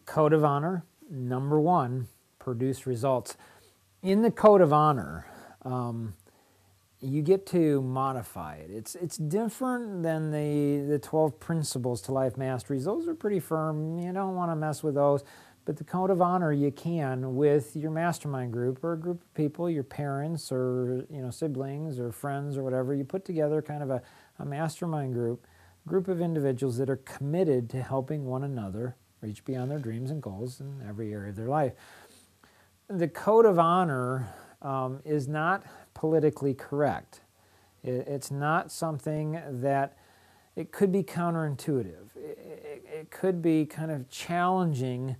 Code of honor, number one, produce results. In the code of honor, you get to modify it. It's different than the 12 principles to life masteries. Those are pretty firm. You don't want to mess with those. But the code of honor you can with your mastermind group or a group of people, your parents or siblings or friends or whatever. You put together kind of a mastermind group of individuals that are committed to helping one another reach beyond their dreams and goals in every area of their life. The code of honor is not politically correct. It's not something that, it could be counterintuitive. It could be kind of challenging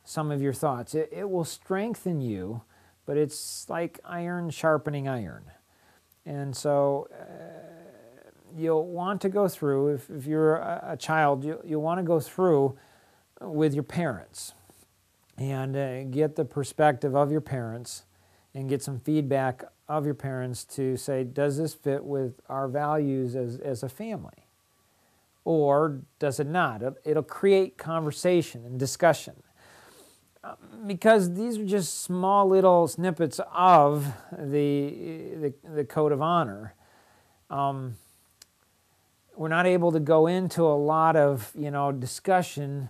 some of your thoughts. It will strengthen you, but it's like iron sharpening iron. And so you'll want to go through, if you're a child, you'll want to go through with your parents and get the perspective of your parents and get some feedback of your parents to say, does this fit with our values as a family? Or does it not? It'll create conversation and discussion. Because these are just small little snippets of the code of honor. We're not able to go into a lot of discussion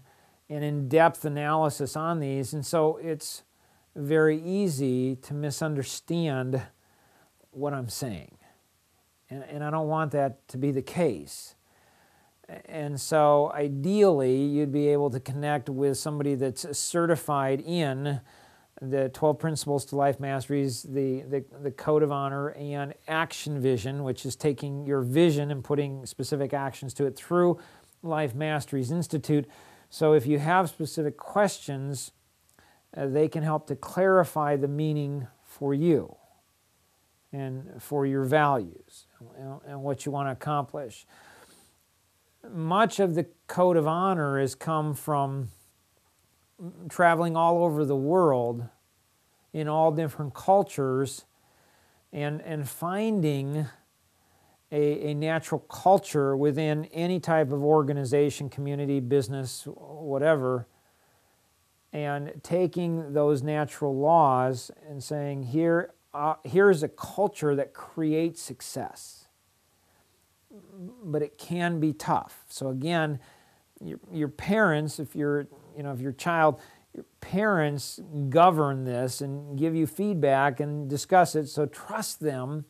and in-depth analysis on these, and so it's very easy to misunderstand what I'm saying. And I don't want that to be the case. And so ideally, you'd be able to connect with somebody that's certified in the 12 Principles to Life Masteries, the Code of Honor, and Action Vision, which is taking your vision and putting specific actions to it through Life Masteries Institute. So if you have specific questions, they can help to clarify the meaning for you and for your values and what you want to accomplish. Much of the Code of Honor has come from traveling all over the world in all different cultures and finding a natural culture within any type of organization, community, business, whatever, and taking those natural laws and saying, here's a culture that creates success. But it can be tough. So again, your parents, if you're a child, your parents govern this and give you feedback and discuss it. So trust them,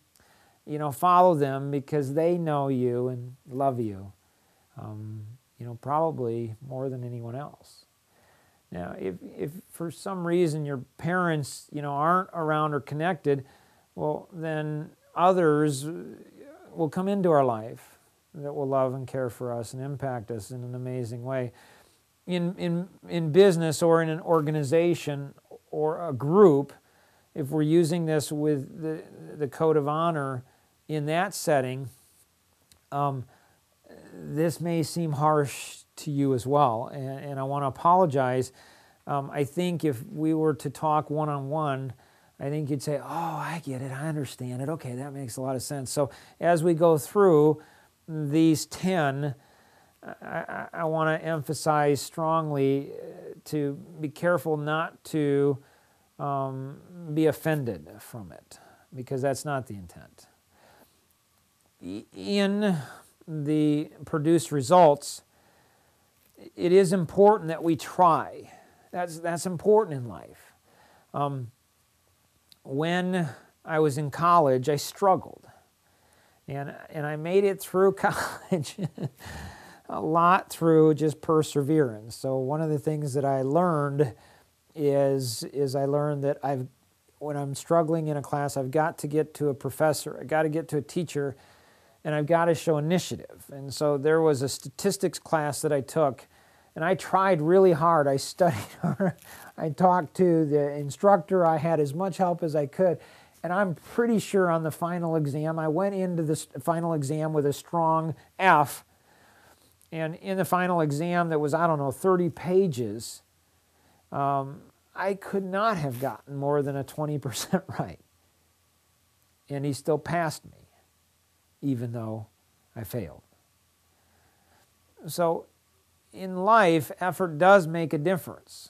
follow them because they know you and love you, probably more than anyone else. Now, if for some reason your parents, aren't around or connected, well, then others will come into our life that will love and care for us and impact us in an amazing way. In business or in an organization or a group, if we're using this with the Code of Honor in that setting, this may seem harsh to you as well, and I want to apologize. I think if we were to talk one-on-one, I think you'd say, oh, I get it, I understand it, okay, that makes a lot of sense. So as we go through these 10, I want to emphasize strongly to be careful not to be offended from it, because that's not the intent. In the produced results, it is important that we try. That's important in life. When I was in college, I struggled. And I made it through college a lot through just perseverance. So one of the things that I learned is I learned that when I'm struggling in a class, I've got to get to a professor, I've got to get to a teacher, and I've got to show initiative. And so there was a statistics class that I took, and I tried really hard. I studied hard. I talked to the instructor. I had as much help as I could. And I'm pretty sure on the final exam, I went into the final exam with a strong F. And in the final exam that was, 30 pages, I could not have gotten more than a 20% right. And he still passed me, even though I failed. So in life, effort does make a difference.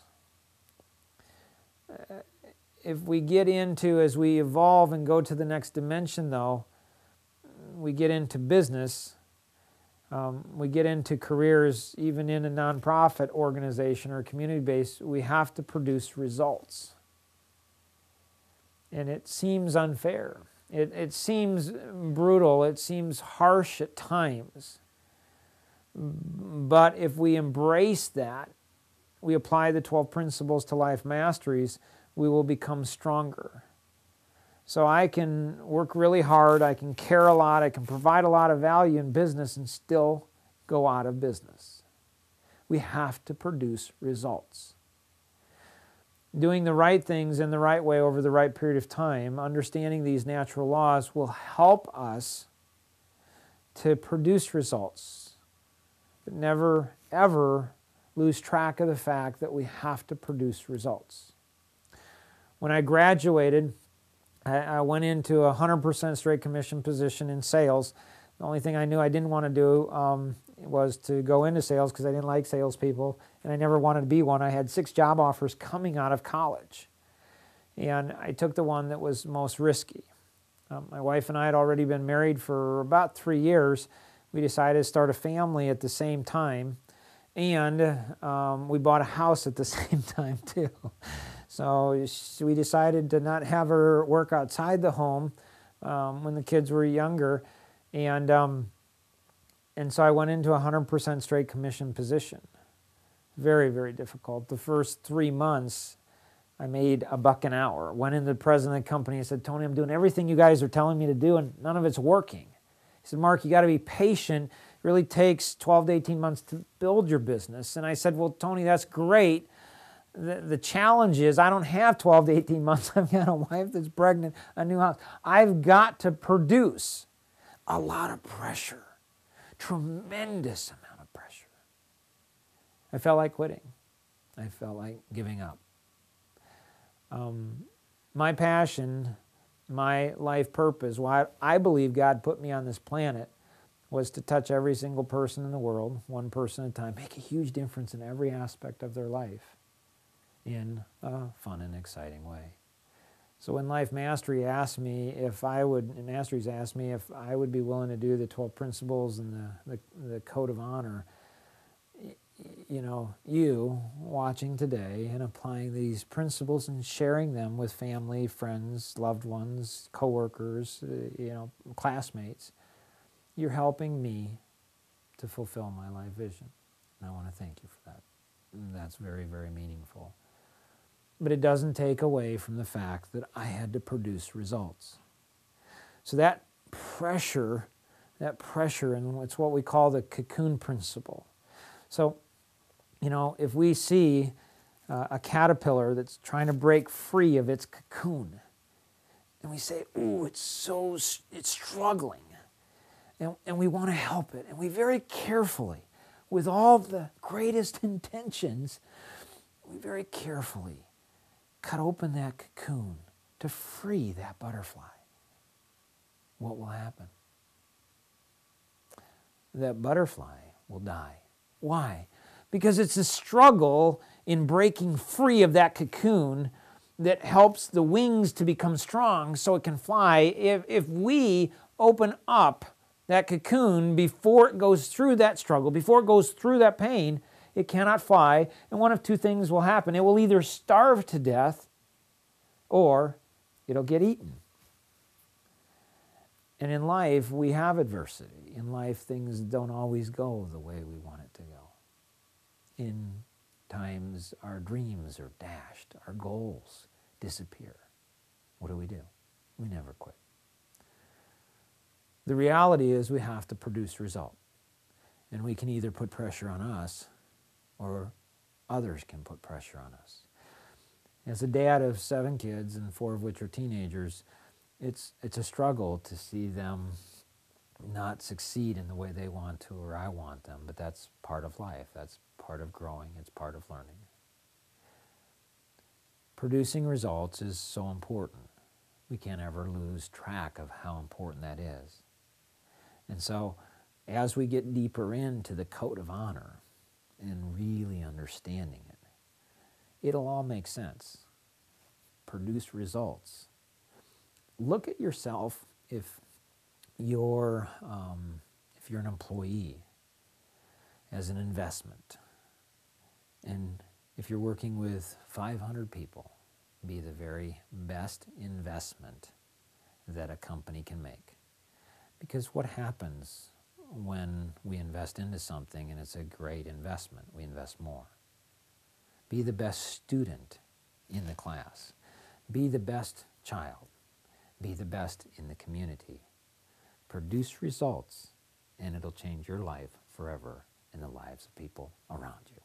If we get into, as we evolve and go to the next dimension, though, we get into business, we get into careers, even in a nonprofit organization or community base, we have to produce results. And it seems unfair. It seems brutal. It seems harsh at times. But if we embrace that, we apply the 12 principles to life masteries, we will become stronger. So I can work really hard, I can care a lot, I can provide a lot of value in business and still go out of business. We have to produce results. Doing the right things in the right way over the right period of time, understanding these natural laws will help us to produce results, but never, ever lose track of the fact that we have to produce results. When I graduated, I went into a 100% straight commission position in sales. The only thing I knew I didn't want to do was to go into sales because I didn't like salespeople, and I never wanted to be one. I had 6 job offers coming out of college, and I took the one that was most risky. My wife and I had already been married for about 3 years. We decided to start a family at the same time, and we bought a house at the same time too. So we decided to not have her work outside the home when the kids were younger, and so I went into a 100% straight commission position. Very, very difficult. The first 3 months, I made $1 an hour. Went into the president of the company and said, "Tony, I'm doing everything you guys are telling me to do, and none of it's working." He said, "Mark, you got to be patient. It really takes 12 to 18 months to build your business." And I said, "Well, Tony, that's great. The challenge is I don't have 12 to 18 months. I've got a wife that's pregnant, a new house. I've got to produce." A lot of pressure, tremendous amount of pressure. I felt like quitting. I felt like giving up. My passion, my life purpose, why I believe God put me on this planet, was to touch every single person in the world, one person at a time, make a huge difference in every aspect of their life in a fun and exciting way. So when Life Mastery asked me if I would, and Masteries asked me if I would be willing to do the 12 principles and the code of honor, you know, you watching today and applying these principles and sharing them with family, friends, loved ones, coworkers, classmates, you're helping me to fulfill my life vision. And I want to thank you for that. And that's very, very meaningful. But it doesn't take away from the fact that I had to produce results. So that pressure, and it's what we call the cocoon principle. So, if we see a caterpillar that's trying to break free of its cocoon, and we say, "Ooh, it's struggling," and we want to help it, and we very carefully, with all the greatest intentions, we very carefully cut open that cocoon to free that butterfly. What will happen? That butterfly will die. Why? Because it's a struggle in breaking free of that cocoon that helps the wings to become strong so it can fly. If we open up that cocoon before it goes through that struggle, before it goes through that pain, it cannot fly, and one of two things will happen. It will either starve to death or it'll get eaten. And in life, we have adversity. In life, things don't always go the way we want it to go. In times, our dreams are dashed, our goals disappear. What do? We never quit. The reality is we have to produce result. And we can either put pressure on us or others can put pressure on us. As a dad of 7 kids, and 4 of which are teenagers, it's a struggle to see them not succeed in the way they want to or I want them, but that's part of life. That's part of growing. It's part of learning. Producing results is so important. We can't ever lose track of how important that is. And so as we get deeper into the code of honor, and really understanding it, it'll all make sense. Produce results. Look at yourself if you're an employee as an investment. And if you're working with 500 people, be the very best investment that a company can make. Because what happens when we invest into something and it's a great investment? We invest more. Be the best student in the class. Be the best child. Be the best in the community. Produce results, and it'll change your life forever and the lives of people around you.